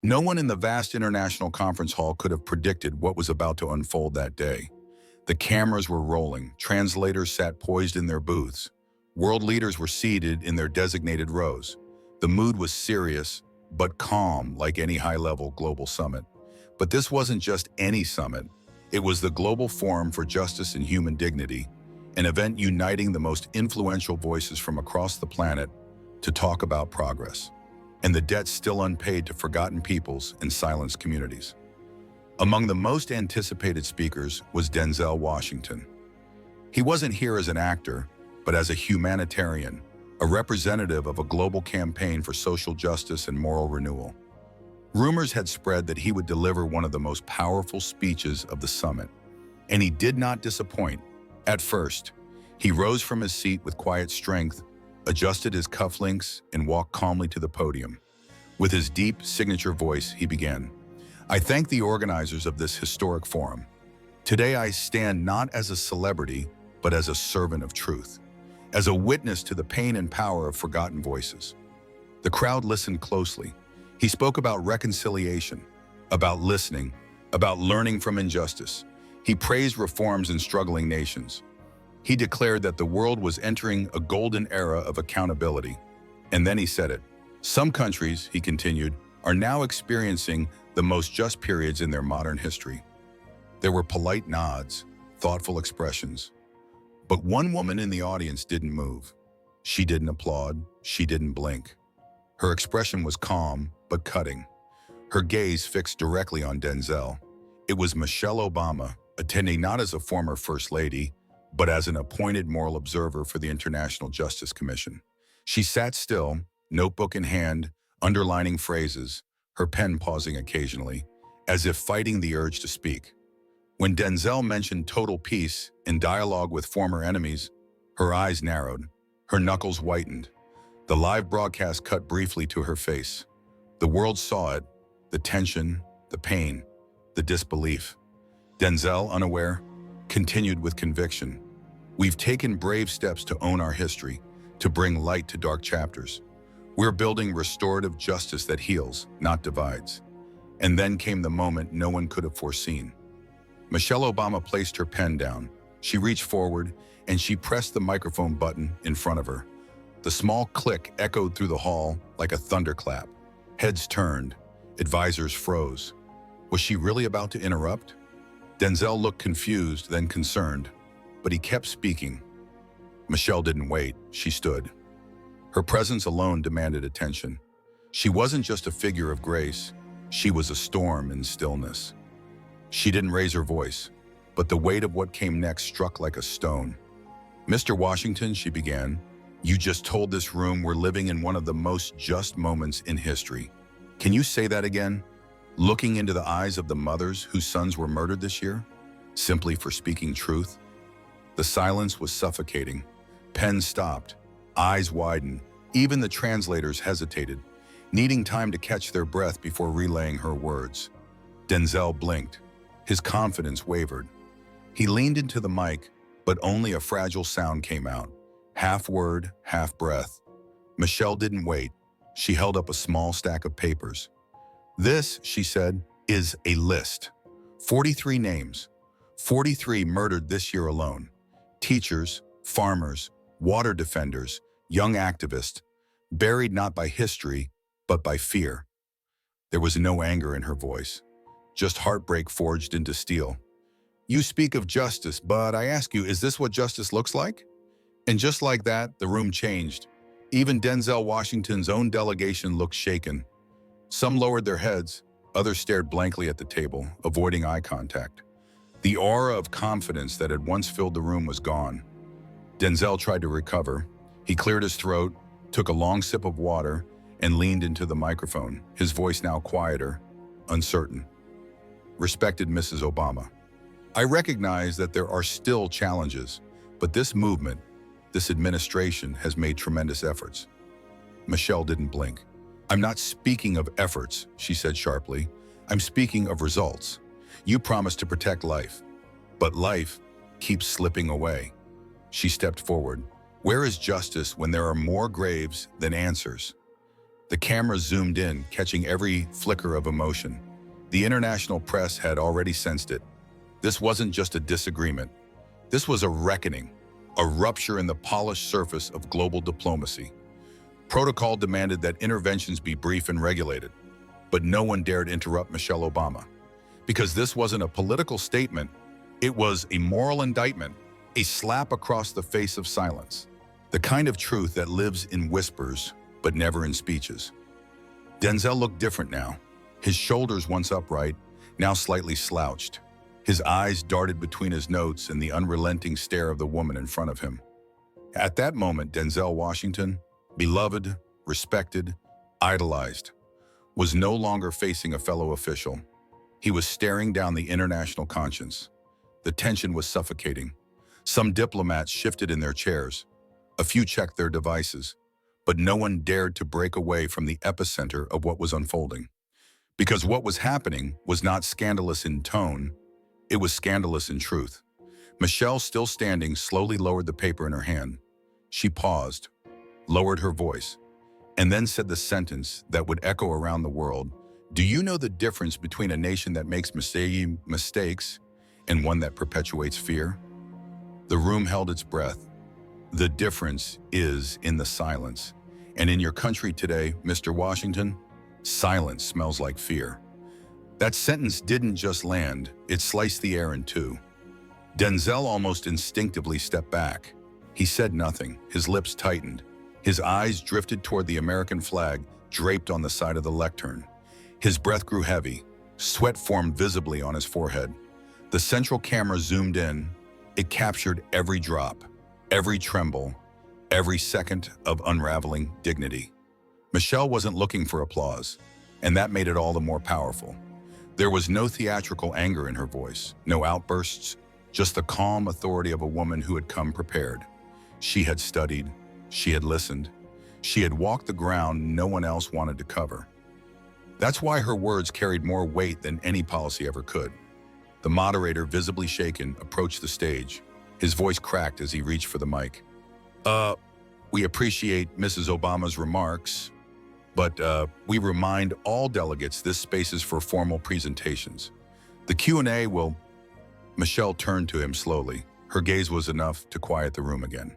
No one in the vast international conference hall could have predicted what was about to unfold that day. The cameras were rolling, translators sat poised in their booths. World leaders were seated in their designated rows. The mood was serious, but calm like any high-level global summit. But this wasn't just any summit. It was the Global Forum for Justice and Human Dignity, an event uniting the most influential voices from across the planet to talk about progress and the debt still unpaid to forgotten peoples and silenced communities. Among the most anticipated speakers was Denzel Washington. He wasn't here as an actor, but as a humanitarian, a representative of a global campaign for social justice and moral renewal. Rumors had spread that he would deliver one of the most powerful speeches of the summit, and he did not disappoint. At first, he rose from his seat with quiet strength, adjusted his cufflinks, and walked calmly to the podium. With his deep, signature voice, he began, "I thank the organizers of this historic forum. Today I stand not as a celebrity, but as a servant of truth, as a witness to the pain and power of forgotten voices." The crowd listened closely. He spoke about reconciliation, about listening, about learning from injustice. He praised reforms in struggling nations. He declared that the world was entering a golden era of accountability. And then he said it. Some countries, he continued, are now experiencing the most just periods in their modern history. There were polite nods, thoughtful expressions. But one woman in the audience didn't move. She didn't applaud. She didn't blink. Her expression was calm, but cutting. Her gaze fixed directly on Denzel. It was Michelle Obama, attending not as a former First Lady, but as an appointed moral observer for the International Justice Commission. She sat still, notebook in hand, underlining phrases, her pen pausing occasionally, as if fighting the urge to speak. When Denzel mentioned total peace in dialogue with former enemies, her eyes narrowed, her knuckles whitened. The live broadcast cut briefly to her face. The world saw it, the tension, the pain, the disbelief. Denzel, unaware, continued with conviction. "We've taken brave steps to own our history, to bring light to dark chapters. We're building restorative justice that heals, not divides." And then came the moment no one could have foreseen. Michelle Obama placed her pen down. She reached forward, and she pressed the microphone button in front of her. The small click echoed through the hall like a thunderclap. Heads turned, advisors froze. Was she really about to interrupt? Denzel looked confused, then concerned, but he kept speaking. Michelle didn't wait, she stood. Her presence alone demanded attention. She wasn't just a figure of grace, she was a storm in stillness. She didn't raise her voice, but the weight of what came next struck like a stone. "Mr. Washington," she began, "you just told this room we're living in one of the most just moments in history. Can you say that again? Looking into the eyes of the mothers whose sons were murdered this year, simply for speaking truth?" The silence was suffocating. Pens stopped, eyes widened. Even the translators hesitated, needing time to catch their breath before relaying her words. Denzel blinked. His confidence wavered. He leaned into the mic, but only a fragile sound came out, half word, half breath. Michelle didn't wait. She held up a small stack of papers. "This," she said, "is a list. 43 names. 43 murdered this year alone. Teachers, farmers, water defenders, young activists, buried not by history, but by fear." There was no anger in her voice, just heartbreak forged into steel. "You speak of justice, but I ask you, is this what justice looks like?" And just like that, the room changed. Even Denzel Washington's own delegation looked shaken. Some lowered their heads, others stared blankly at the table, avoiding eye contact. The aura of confidence that had once filled the room was gone. Denzel tried to recover. He cleared his throat, took a long sip of water, and leaned into the microphone, his voice now quieter, uncertain. "Respected Mrs. Obama, I recognize that there are still challenges, but this movement, this administration has made tremendous efforts." Michelle didn't blink. "I'm not speaking of efforts," she said sharply. "I'm speaking of results. You promised to protect life, but life keeps slipping away." She stepped forward. "Where is justice when there are more graves than answers?" The camera zoomed in, catching every flicker of emotion. The international press had already sensed it. This wasn't just a disagreement. This was a reckoning, a rupture in the polished surface of global diplomacy. Protocol demanded that interventions be brief and regulated, but no one dared interrupt Michelle Obama. Because this wasn't a political statement, it was a moral indictment, a slap across the face of silence. The kind of truth that lives in whispers, but never in speeches. Denzel looked different now. His shoulders, once upright, now slightly slouched. His eyes darted between his notes and the unrelenting stare of the woman in front of him. At that moment, Denzel Washington, beloved, respected, idolized, was no longer facing a fellow official. He was staring down the international conscience. The tension was suffocating. Some diplomats shifted in their chairs. A few checked their devices, but no one dared to break away from the epicenter of what was unfolding. Because what was happening was not scandalous in tone, it was scandalous in truth. Michelle, still standing, slowly lowered the paper in her hand. She paused, lowered her voice, and then said the sentence that would echo around the world. Do you know the difference between a nation that makes mistakes and one that perpetuates fear? The room held its breath. The difference is in the silence. And in your country today, Mr. Washington, silence smells like fear. That sentence didn't just land, it sliced the air in two. Denzel almost instinctively stepped back. He said nothing, his lips tightened. His eyes drifted toward the American flag draped on the side of the lectern. His breath grew heavy. Sweat formed visibly on his forehead. The central camera zoomed in. It captured every drop, every tremble, every second of unraveling dignity. Michelle wasn't looking for applause, and that made it all the more powerful. There was no theatrical anger in her voice, no outbursts, just the calm authority of a woman who had come prepared. She had studied, she had listened, she had walked the ground no one else wanted to cover. That's why her words carried more weight than any policy ever could. The moderator, visibly shaken, approached the stage. His voice cracked as he reached for the mic. We appreciate Mrs. Obama's remarks, but we remind all delegates this space is for formal presentations. The Q&A will... Michelle turned to him slowly. Her gaze was enough to quiet the room again.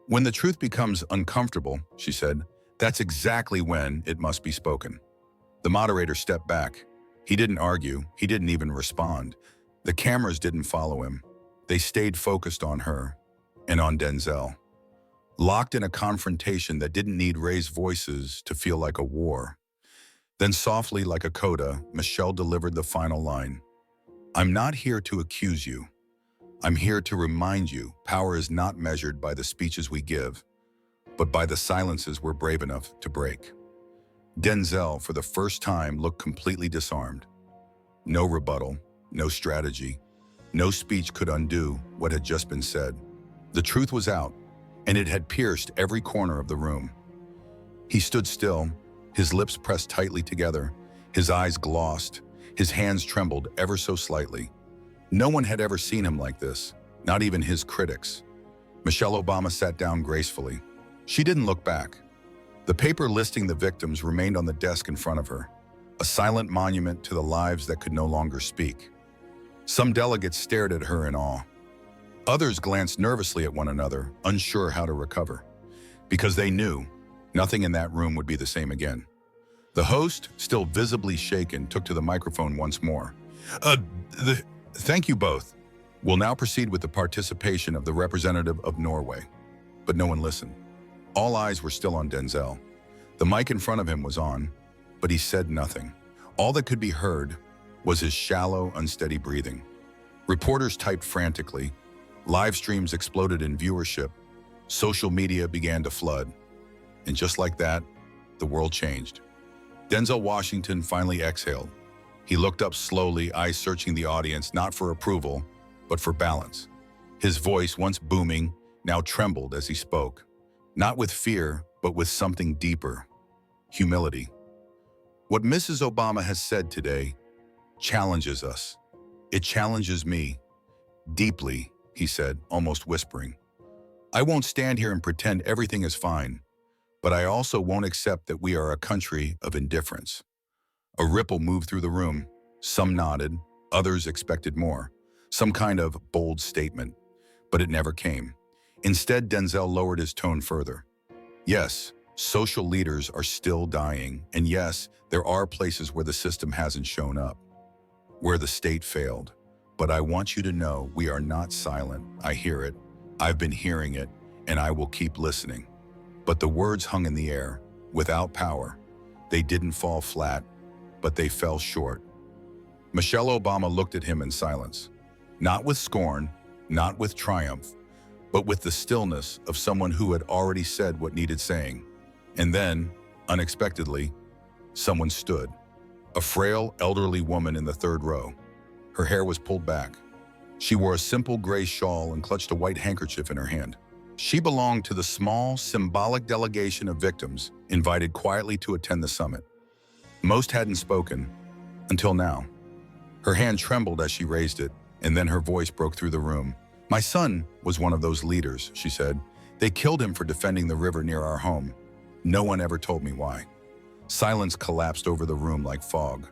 When the truth becomes uncomfortable, she said, that's exactly when it must be spoken. The moderator stepped back. He didn't argue. He didn't even respond. The cameras didn't follow him. They stayed focused on her and on Denzel, locked in a confrontation that didn't need raised voices to feel like a war. Then softly, like a coda, Michelle delivered the final line. I'm not here to accuse you. I'm here to remind you power is not measured by the speeches we give, but by the silences we're brave enough to break. Denzel, for the first time, looked completely disarmed. No rebuttal, no strategy, no speech could undo what had just been said. The truth was out, and it had pierced every corner of the room. He stood still, his lips pressed tightly together, his eyes glossed, his hands trembled ever so slightly. No one had ever seen him like this, not even his critics. Michelle Obama sat down gracefully. She didn't look back. The paper listing the victims remained on the desk in front of her, a silent monument to the lives that could no longer speak. Some delegates stared at her in awe. Others glanced nervously at one another, unsure how to recover, because they knew nothing in that room would be the same again. The host, still visibly shaken, took to the microphone once more. Thank you both. We'll now proceed with the participation of the representative of Norway. But no one listened. All eyes were still on Denzel. The mic in front of him was on, but he said nothing. All that could be heard was his shallow, unsteady breathing. Reporters typed frantically. Live streams exploded in viewership. Social media began to flood. And just like that, the world changed. Denzel Washington finally exhaled. He looked up slowly, eyes searching the audience, not for approval, but for balance. His voice, once booming, now trembled as he spoke. Not with fear, but with something deeper. Humility. What Mrs. Obama has said today challenges us. It challenges me. Deeply, he said, almost whispering. I won't stand here and pretend everything is fine, but I also won't accept that we are a country of indifference." A ripple moved through the room. Some nodded, others expected more, some kind of bold statement, but it never came. Instead, Denzel lowered his tone further. "Yes, social leaders are still dying, and yes, there are places where the system hasn't shown up, where the state failed. But I want you to know we are not silent. I hear it, I've been hearing it, and I will keep listening." But the words hung in the air, without power. They didn't fall flat, but they fell short. Michelle Obama looked at him in silence, not with scorn, not with triumph, but with the stillness of someone who had already said what needed saying. And then, unexpectedly, someone stood. A frail, elderly woman in the third row. Her hair was pulled back. She wore a simple gray shawl and clutched a white handkerchief in her hand. She belonged to the small, symbolic delegation of victims invited quietly to attend the summit. Most hadn't spoken, until now. Her hand trembled as she raised it, and then her voice broke through the room. "My son was one of those leaders," she said. "They killed him for defending the river near our home. No one ever told me why." Silence collapsed over the room like fog.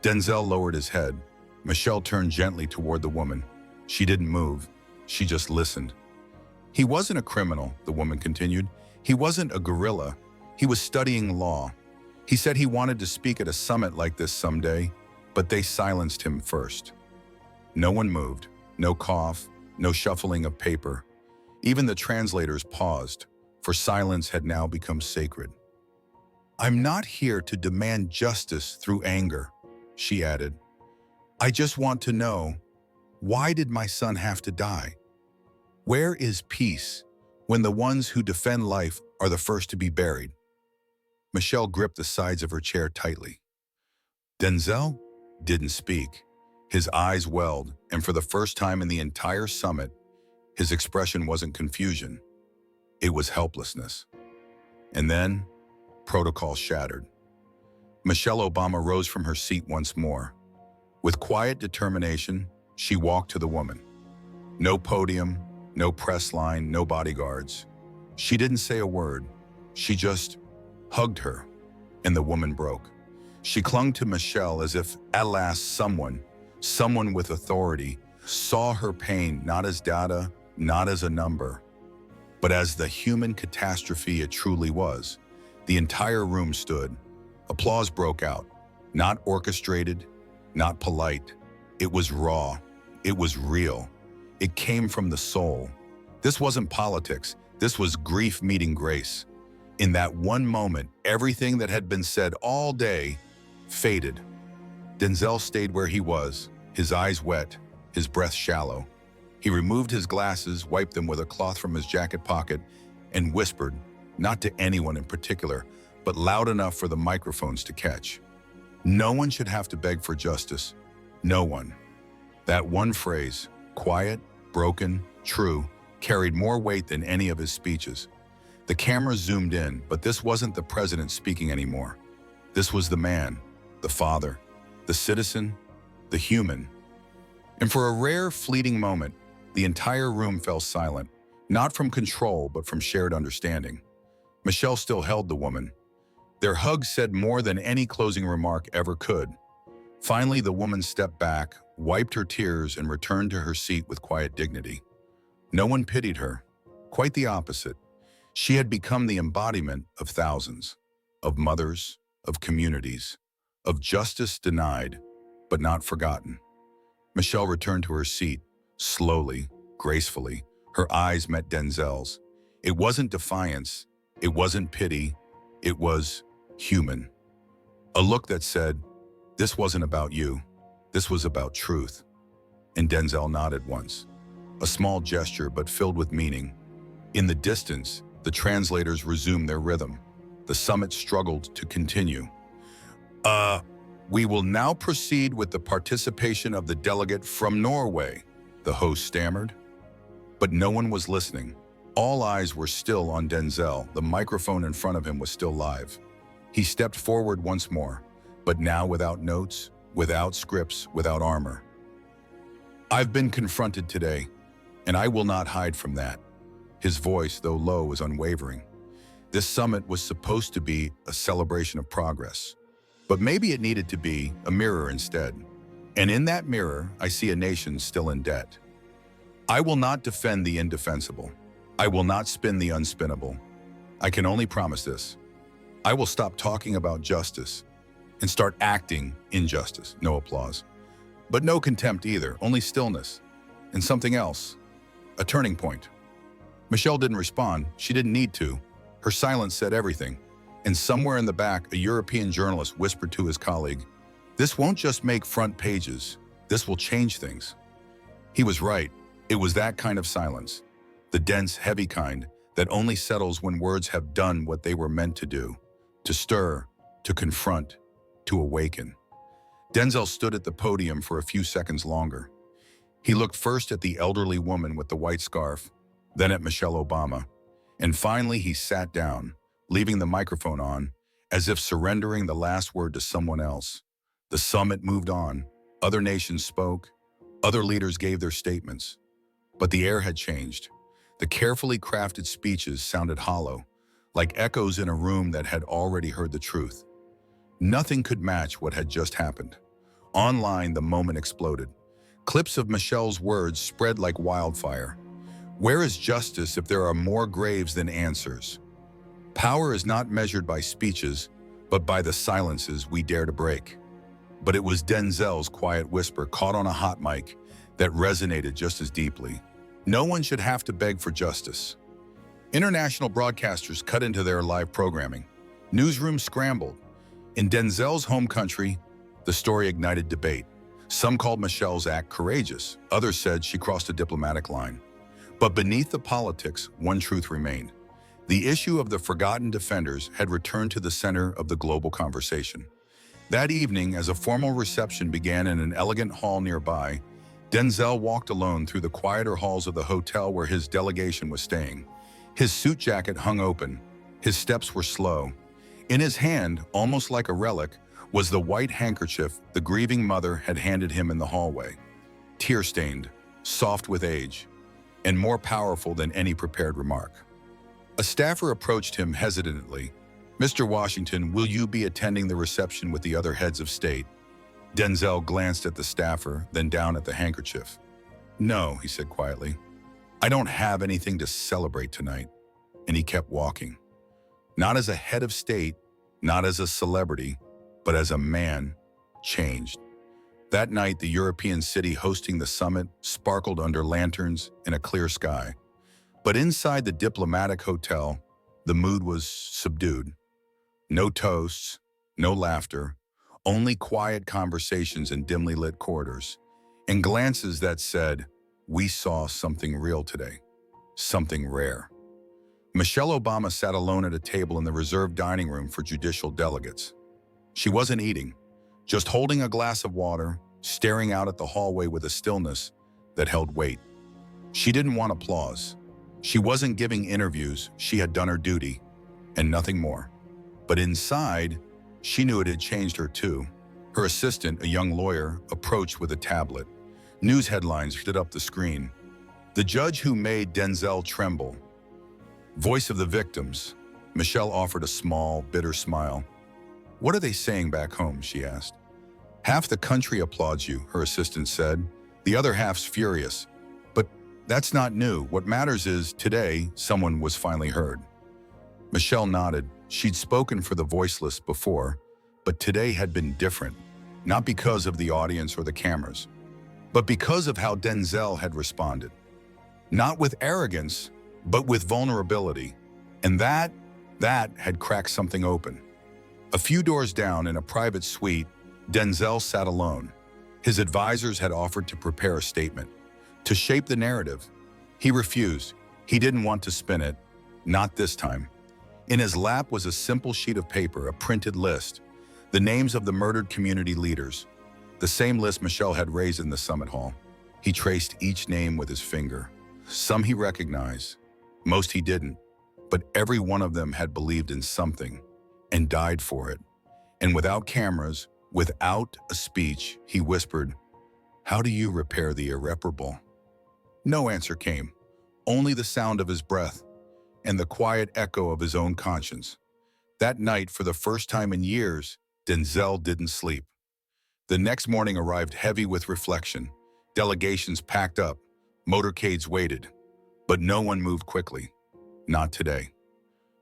Denzel lowered his head. Michelle turned gently toward the woman. She didn't move. She just listened. "He wasn't a criminal," the woman continued. "He wasn't a guerrilla. He was studying law. He said he wanted to speak at a summit like this someday, but they silenced him first." No one moved. No cough. No shuffling of paper. Even the translators paused, for silence had now become sacred. "I'm not here to demand justice through anger," she added. "I just want to know, why did my son have to die? Where is peace when the ones who defend life are the first to be buried?" Michelle gripped the sides of her chair tightly. Denzel didn't speak. His eyes welled, and for the first time in the entire summit, his expression wasn't confusion. It was helplessness. And then, protocol shattered. Michelle Obama rose from her seat once more. With quiet determination, she walked to the woman. No podium, no press line, no bodyguards. She didn't say a word. She just hugged her, and the woman broke. She clung to Michelle as if, at last, someone with authority, saw her pain not as data, not as a number, but as the human catastrophe it truly was. The entire room stood. Applause broke out. Not orchestrated, not polite. It was raw. It was real. It came from the soul. This wasn't politics. This was grief meeting grace. In that one moment, everything that had been said all day faded. Denzel stayed where he was, his eyes wet, his breath shallow. He removed his glasses, wiped them with a cloth from his jacket pocket, and whispered, not to anyone in particular, but loud enough for the microphones to catch. No one should have to beg for justice. No one. That one phrase, quiet, broken, true, carried more weight than any of his speeches. The camera zoomed in, but this wasn't the president speaking anymore. This was the man, the father, the citizen, the human. And for a rare, fleeting moment, the entire room fell silent, not from control, but from shared understanding. Michelle still held the woman. Their hug said more than any closing remark ever could. Finally, the woman stepped back, wiped her tears, and returned to her seat with quiet dignity. No one pitied her. Quite the opposite. She had become the embodiment of thousands, of mothers, of communities, of justice denied, but not forgotten. Michelle returned to her seat, slowly, gracefully. Her eyes met Denzel's. It wasn't defiance. It wasn't pity. It was human. A look that said, "This wasn't about you. This was about truth." And Denzel nodded once. A small gesture, but filled with meaning. In the distance, the translators resumed their rhythm. The summit struggled to continue. We will now proceed with the participation of the delegate from Norway," the host stammered. But no one was listening. All eyes were still on Denzel. The microphone in front of him was still live. He stepped forward once more, but now without notes, without scripts, without armor. "I've been confronted today, and I will not hide from that." His voice, though low, was unwavering. This summit was supposed to be a celebration of progress, but maybe it needed to be a mirror instead. And in that mirror, I see a nation still in debt. I will not defend the indefensible. I will not spin the unspinnable. I can only promise this. I will stop talking about justice and start acting injustice. No applause. But no contempt either, only stillness. And something else, a turning point. Michelle didn't respond. She didn't need to. Her silence said everything. And somewhere in the back, a European journalist whispered to his colleague, "This won't just make front pages. This will change things." He was right. It was that kind of silence, the dense, heavy kind that only settles when words have done what they were meant to do, to stir, to confront, to awaken. Denzel stood at the podium for a few seconds longer. He looked first at the elderly woman with the white scarf, then at Michelle Obama, and finally he sat down, leaving the microphone on, as if surrendering the last word to someone else. The summit moved on. Other nations spoke. Other leaders gave their statements. But the air had changed. The carefully crafted speeches sounded hollow, like echoes in a room that had already heard the truth. Nothing could match what had just happened. Online, the moment exploded. Clips of Michelle's words spread like wildfire. Where is justice if there are more graves than answers? Power is not measured by speeches, but by the silences we dare to break. But it was Denzel's quiet whisper caught on a hot mic that resonated just as deeply. No one should have to beg for justice. International broadcasters cut into their live programming. Newsrooms scrambled. In Denzel's home country, the story ignited debate. Some called Michelle's act courageous. Others said she crossed a diplomatic line. But beneath the politics, one truth remained. The issue of the forgotten defenders had returned to the center of the global conversation. That evening, as a formal reception began in an elegant hall nearby, Denzel walked alone through the quieter halls of the hotel where his delegation was staying. His suit jacket hung open. His steps were slow. In his hand, almost like a relic, was the white handkerchief the grieving mother had handed him in the hallway. Tear-stained, soft with age, and more powerful than any prepared remark. A staffer approached him hesitantly. "Mr. Washington, will you be attending the reception with the other heads of state?" Denzel glanced at the staffer, then down at the handkerchief. "No," he said quietly. "I don't have anything to celebrate tonight." And he kept walking. Not as a head of state, not as a celebrity, but as a man changed. That night, the European city hosting the summit sparkled under lanterns in a clear sky. But inside the diplomatic hotel, the mood was subdued. No toasts, no laughter, only quiet conversations in dimly lit corridors, and glances that said, "We saw something real today, something rare." Michelle Obama sat alone at a table in the reserved dining room for judicial delegates. She wasn't eating, just holding a glass of water, staring out at the hallway with a stillness that held weight. She didn't want applause. She wasn't giving interviews. She had done her duty, and nothing more. But inside, she knew it had changed her too. Her assistant, a young lawyer, approached with a tablet. News headlines stood up the screen. "The judge who made Denzel tremble." "Voice of the victims." Michelle offered a small, bitter smile. "What are they saying back home?" she asked. "Half the country applauds you," her assistant said. "The other half's furious. But that's not new. What matters is, today, someone was finally heard." Michelle nodded. She'd spoken for the voiceless before, but today had been different, not because of the audience or the cameras, but because of how Denzel had responded. Not with arrogance, but with vulnerability. And that had cracked something open. A few doors down in a private suite, Denzel sat alone. His advisors had offered to prepare a statement, to shape the narrative. He refused. He didn't want to spin it. Not this time. In his lap was a simple sheet of paper, a printed list, the names of the murdered community leaders, the same list Michelle had raised in the summit hall. He traced each name with his finger. Some he recognized, most he didn't, but every one of them had believed in something and died for it. And without cameras, without a speech, he whispered, "How do you repair the irreparable?" No answer came, only the sound of his breath. and the quiet echo of his own conscience. That night, for the first time in years, Denzel didn't sleep. The next morning arrived heavy with reflection. Delegations packed up, motorcades waited, but no one moved quickly. Not today.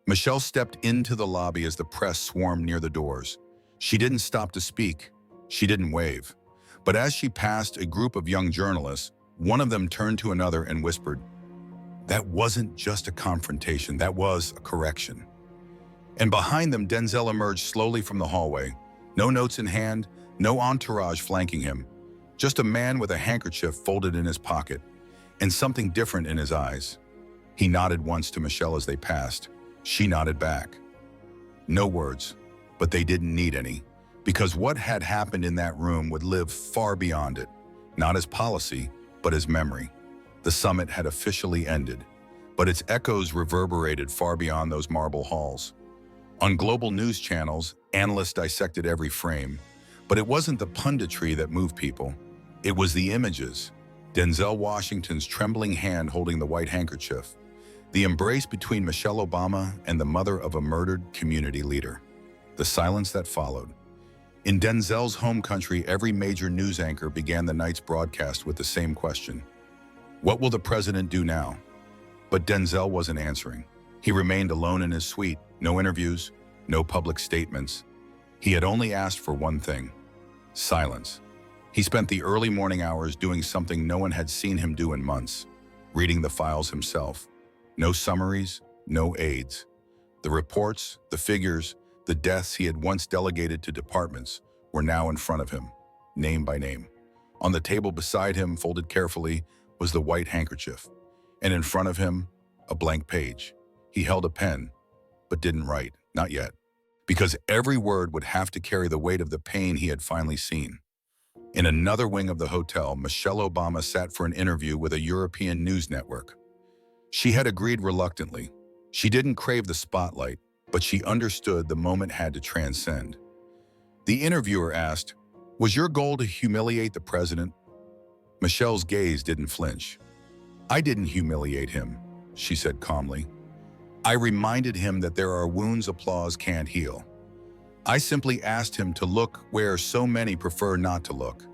Michelle stepped into the lobby as the press swarmed near the doors. She didn't stop to speak. She didn't wave. But as she passed a group of young journalists, one of them turned to another and whispered, "That wasn't just a confrontation, that was a correction." And behind them, Denzel emerged slowly from the hallway. No notes in hand, no entourage flanking him. Just a man with a handkerchief folded in his pocket, and something different in his eyes. He nodded once to Michelle as they passed. She nodded back. No words, but they didn't need any, because what had happened in that room would live far beyond it, not as policy, but as memory. The summit had officially ended, but its echoes reverberated far beyond those marble halls. On global news channels, analysts dissected every frame, but it wasn't the punditry that moved people. It was the images. Denzel Washington's trembling hand holding the white handkerchief. The embrace between Michelle Obama and the mother of a murdered community leader. The silence that followed. In Denzel's home country, every major news anchor began the night's broadcast with the same question. What will the president do now? But Denzel wasn't answering. He remained alone in his suite, no interviews, no public statements. He had only asked for one thing: silence. He spent the early morning hours doing something no one had seen him do in months, reading the files himself. No summaries, no aides. The reports, the figures, the deaths he had once delegated to departments were now in front of him, name by name. On the table beside him, folded carefully, was the white handkerchief, and in front of him, a blank page. He held a pen, but didn't write, not yet, because every word would have to carry the weight of the pain he had finally seen. In another wing of the hotel, Michelle Obama sat for an interview with a European news network. She had agreed reluctantly. She didn't crave the spotlight, but she understood the moment had to transcend. The interviewer asked, "Was your goal to humiliate the president?" Michelle's gaze didn't flinch. "I didn't humiliate him," she said calmly. "I reminded him that there are wounds applause can't heal. I simply asked him to look where so many prefer not to look."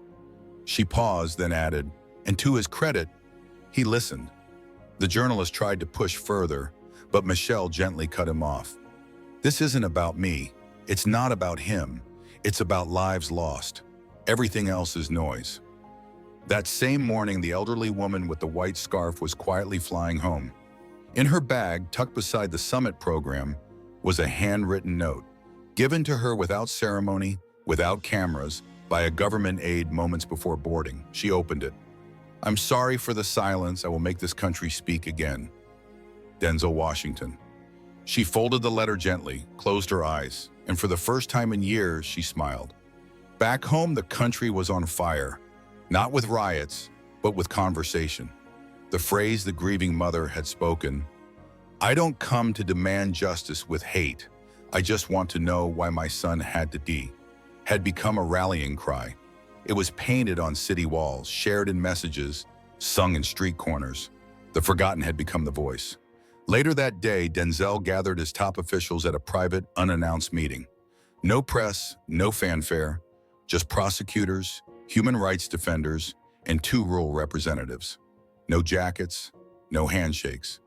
She paused, then added, "And to his credit, he listened." The journalist tried to push further, but Michelle gently cut him off. "This isn't about me. It's not about him. It's about lives lost. Everything else is noise." That same morning, the elderly woman with the white scarf was quietly flying home. In her bag, tucked beside the summit program, was a handwritten note, given to her without ceremony, without cameras, by a government aide moments before boarding. She opened it. "I'm sorry for the silence. I will make this country speak again. Denzel Washington." She folded the letter gently, closed her eyes, and for the first time in years, she smiled. Back home, the country was on fire, not with riots, but with conversation. The phrase the grieving mother had spoken, "I don't come to demand justice with hate. I just want to know why my son had to die," had become a rallying cry. It was painted on city walls, shared in messages, sung in street corners. The forgotten had become the voice. Later that day, Denzel gathered his top officials at a private, unannounced meeting. No press, no fanfare, just prosecutors, human rights defenders, and 2 rural representatives. No jackets, no handshakes.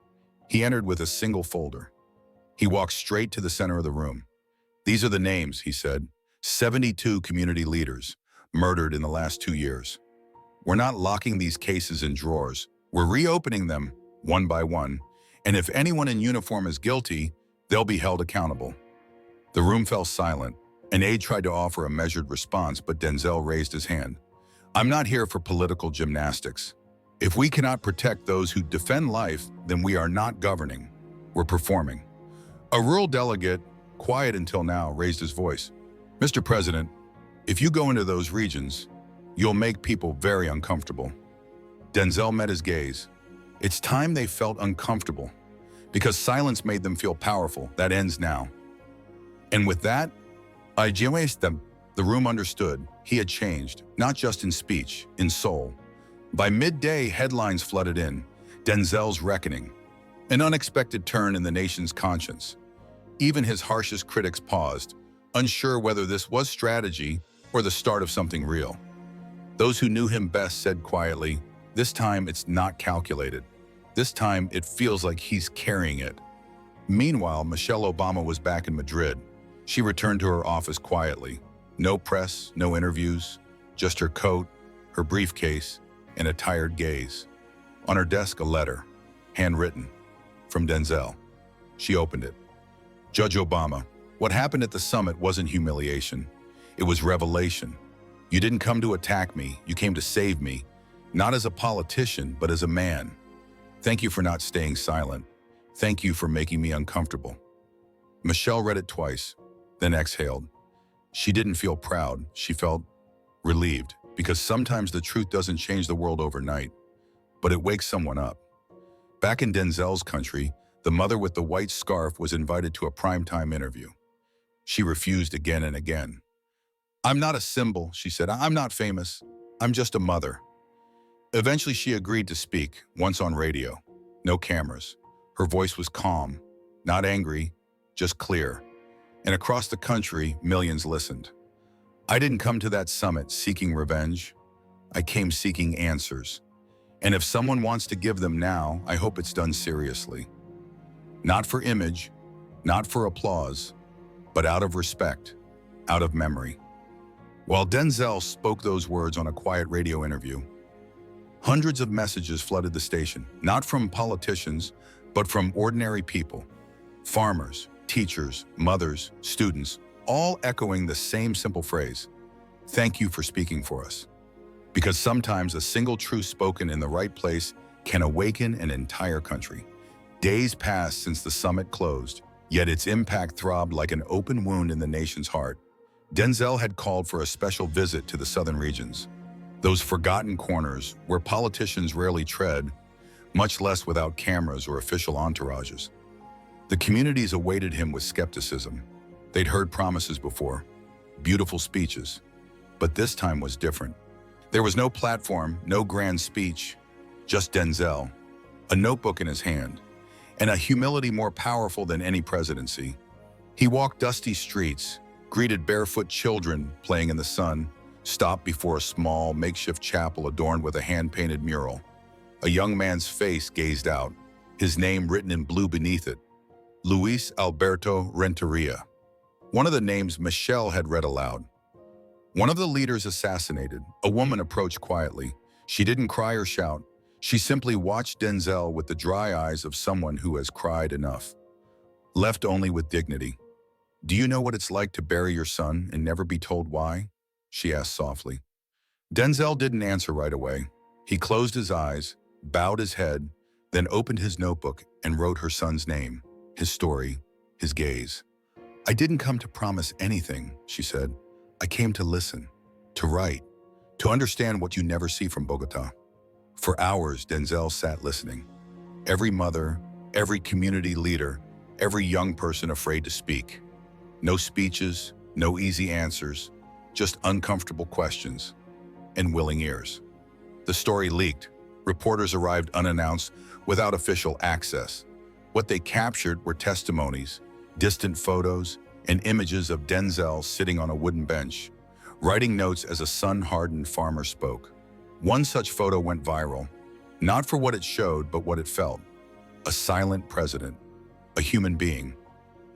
He entered with a single folder. He walked straight to the center of the room. "These are the names," he said. 72 community leaders, murdered in the last 2 years. "We're not locking these cases in drawers. We're reopening them, one by one, and if anyone in uniform is guilty, they'll be held accountable." The room fell silent. An aide tried to offer a measured response, but Denzel raised his hand. "I'm not here for political gymnastics. If we cannot protect those who defend life, then we are not governing. We're performing." A rural delegate, quiet until now, raised his voice. "Mr. President, if you go into those regions, you'll make people very uncomfortable." Denzel met his gaze. It's time they felt uncomfortable, because silence made them feel powerful. That ends now. And with that, the room understood. He had changed, not just in speech, in soul. By midday, headlines flooded in. Denzel's reckoning. An unexpected turn in the nation's conscience. Even his harshest critics paused, unsure whether this was strategy or the start of something real. Those who knew him best said quietly, "This time it's not calculated. This time it feels like he's carrying it." Meanwhile, Michelle Obama was back in Madrid. She returned to her office quietly. No press, no interviews, just her coat, her briefcase, and a tired gaze. On her desk, a letter, handwritten, from Denzel. She opened it. "Judge Obama, what happened at the summit wasn't humiliation. It was revelation. You didn't come to attack me, you came to save me, not as a politician, but as a man. Thank you for not staying silent. Thank you for making me uncomfortable." Michelle read it twice, then exhaled. She didn't feel proud, she felt relieved, because sometimes the truth doesn't change the world overnight, but it wakes someone up. Back in Denzel's country, the mother with the white scarf was invited to a primetime interview. She refused again and again. "I'm not a symbol," she said. "I'm not famous. I'm just a mother." Eventually, she agreed to speak, once on radio. No cameras. Her voice was calm, not angry, just clear. And across the country, millions listened. "I didn't come to that summit seeking revenge. I came seeking answers. And if someone wants to give them now, I hope it's done seriously. Not for image, not for applause, but out of respect, out of memory." While Denzel spoke those words on a quiet radio interview, hundreds of messages flooded the station, not from politicians, but from ordinary people. Farmers, teachers, mothers, students, all echoing the same simple phrase, "Thank you for speaking for us." Because sometimes a single truth spoken in the right place can awaken an entire country. Days passed since the summit closed, yet its impact throbbed like an open wound in the nation's heart. Denzel had called for a special visit to the southern regions, those forgotten corners where politicians rarely tread, much less without cameras or official entourages. The communities awaited him with skepticism. They'd heard promises before, beautiful speeches, but this time was different. There was no platform, no grand speech, just Denzel, a notebook in his hand, and a humility more powerful than any presidency. He walked dusty streets, greeted barefoot children playing in the sun, stopped before a small, makeshift chapel adorned with a hand-painted mural. A young man's face gazed out, his name written in blue beneath it, Luis Alberto Renteria. One of the names Michelle had read aloud. One of the leaders assassinated, a woman approached quietly. She didn't cry or shout. She simply watched Denzel with the dry eyes of someone who has cried enough, left only with dignity. "Do you know what it's like to bury your son and never be told why?" she asked softly. Denzel didn't answer right away. He closed his eyes, bowed his head, then opened his notebook and wrote her son's name, his story, his gaze. "I didn't come to promise anything," she said. "I came to listen, to write, to understand what you never see from Bogota." For hours, Denzel sat listening. Every mother, every community leader, every young person afraid to speak. No speeches, no easy answers, just uncomfortable questions and willing ears. The story leaked. Reporters arrived unannounced, without official access. What they captured were testimonies, distant photos, and images of Denzel sitting on a wooden bench, writing notes as a sun-hardened farmer spoke. One such photo went viral, not for what it showed, but what it felt. A silent president, a human being,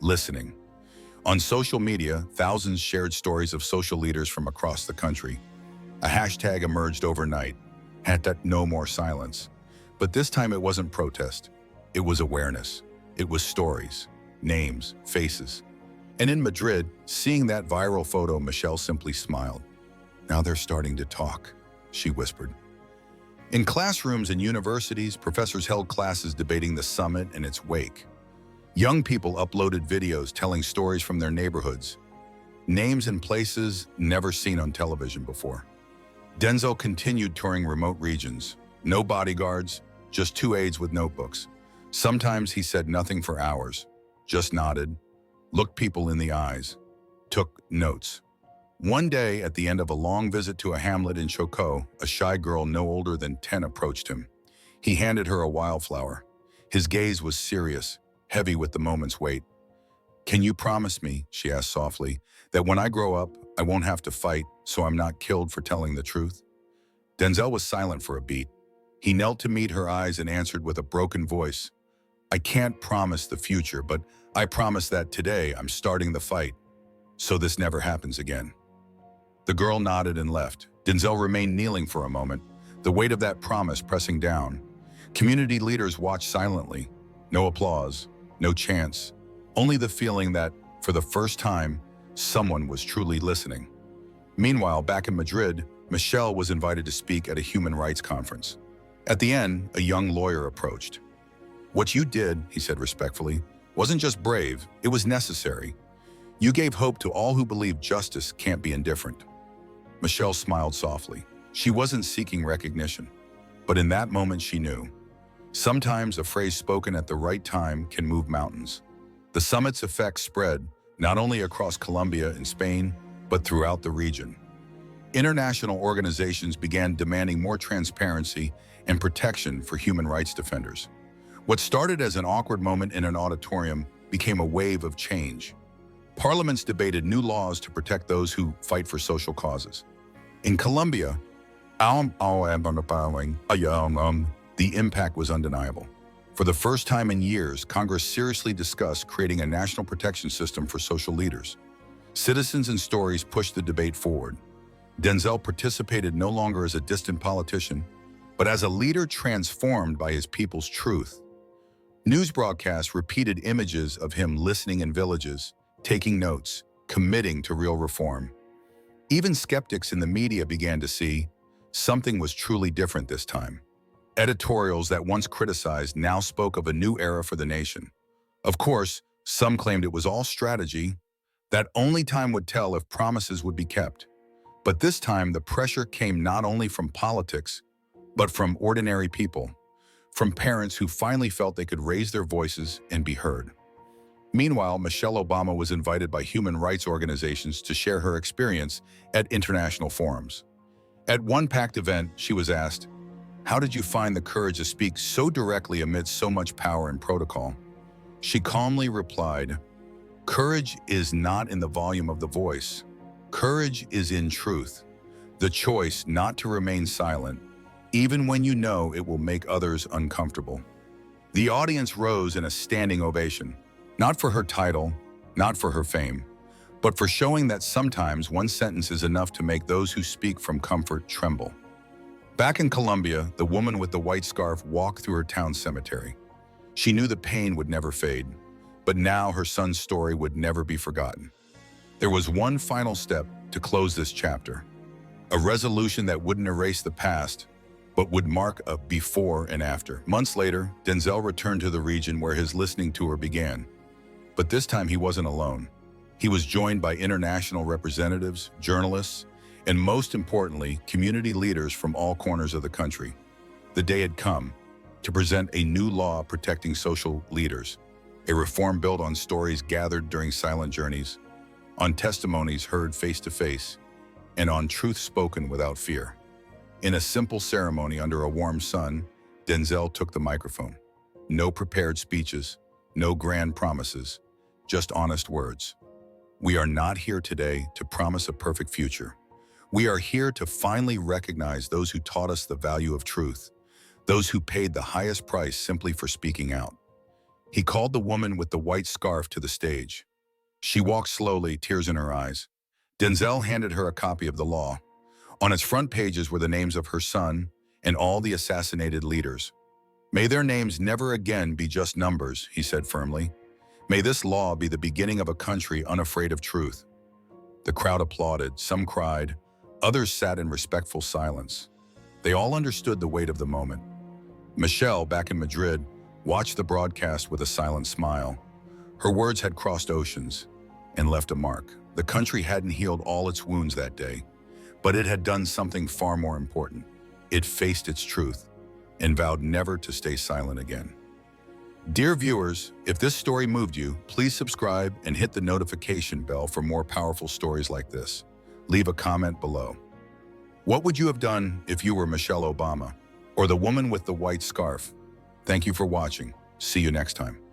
listening. On social media, thousands shared stories of social leaders from across the country. A hashtag emerged overnight, #NoMoreSilence. But this time it wasn't protest. It was awareness. It was stories, names, faces. And in Madrid, seeing that viral photo, Michelle simply smiled. "Now they're starting to talk," she whispered. In classrooms and universities, professors held classes debating the summit and its wake. Young people uploaded videos telling stories from their neighborhoods, names and places never seen on television before. Denzel continued touring remote regions. No bodyguards, just two aides with notebooks. Sometimes he said nothing for hours, just nodded, looked people in the eyes, took notes. One day, at the end of a long visit to a hamlet in Chocó, a shy girl no older than 10 approached him. He handed her a wildflower. His gaze was serious, heavy with the moment's weight. "Can you promise me," she asked softly, "that when I grow up, I won't have to fight, so I'm not killed for telling the truth?" Denzel was silent for a beat. He knelt to meet her eyes and answered with a broken voice, "I can't promise the future, but I promise that today I'm starting the fight, so this never happens again." The girl nodded and left. Denzel remained kneeling for a moment, the weight of that promise pressing down. Community leaders watched silently. No applause, no chants, only the feeling that, for the first time, someone was truly listening. Meanwhile, back in Madrid, Michelle was invited to speak at a human rights conference. At the end, a young lawyer approached. "What you did," he said respectfully, "wasn't just brave, it was necessary. You gave hope to all who believe justice can't be indifferent." Michelle smiled softly. She wasn't seeking recognition, but in that moment she knew. Sometimes a phrase spoken at the right time can move mountains. The summit's effect spread, not only across Colombia and Spain, but throughout the region. International organizations began demanding more transparency and protection for human rights defenders. What started as an awkward moment in an auditorium became a wave of change. Parliaments debated new laws to protect those who fight for social causes. In Colombia, the impact was undeniable. For the first time in years, Congress seriously discussed creating a national protection system for social leaders. Citizens and stories pushed the debate forward. Denzel participated no longer as a distant politician, but as a leader transformed by his people's truth. News broadcasts repeated images of him listening in villages, taking notes, committing to real reform. Even skeptics in the media began to see something was truly different this time. Editorials that once criticized now spoke of a new era for the nation. Of course, some claimed it was all strategy, that only time would tell if promises would be kept. But this time, the pressure came not only from politics, but from ordinary people, from parents who finally felt they could raise their voices and be heard. Meanwhile, Michelle Obama was invited by human rights organizations to share her experience at international forums. At one packed event, she was asked, "How did you find the courage to speak so directly amidst so much power and protocol?" She calmly replied, "Courage is not in the volume of the voice. Courage is in truth, the choice not to remain silent, even when you know it will make others uncomfortable." The audience rose in a standing ovation, not for her title, not for her fame, but for showing that sometimes one sentence is enough to make those who speak from comfort tremble. Back in Colombia, the woman with the white scarf walked through her town cemetery. She knew the pain would never fade, but now her son's story would never be forgotten. There was one final step to close this chapter, a resolution that wouldn't erase the past, but would mark a before and after. Months later, Denzel returned to the region where his listening tour began. But this time he wasn't alone. He was joined by international representatives, journalists, and most importantly, community leaders from all corners of the country. The day had come to present a new law protecting social leaders, a reform built on stories gathered during silent journeys, on testimonies heard face-to-face, and on truth spoken without fear. In a simple ceremony under a warm sun, Denzel took the microphone. No prepared speeches, no grand promises, just honest words. "We are not here today to promise a perfect future. We are here to finally recognize those who taught us the value of truth, those who paid the highest price simply for speaking out." He called the woman with the white scarf to the stage. She walked slowly, tears in her eyes. Denzel handed her a copy of the law. On its front pages were the names of her son and all the assassinated leaders. "May their names never again be just numbers," he said firmly. "May this law be the beginning of a country unafraid of truth." The crowd applauded, some cried, others sat in respectful silence. They all understood the weight of the moment. Michelle, back in Madrid, watched the broadcast with a silent smile. Her words had crossed oceans and left a mark. The country hadn't healed all its wounds that day, but it had done something far more important. It faced its truth and vowed never to stay silent again. Dear viewers, if this story moved you, please subscribe and hit the notification bell for more powerful stories like this. Leave a comment below. What would you have done if you were Michelle Obama or the woman with the white scarf? Thank you for watching. See you next time.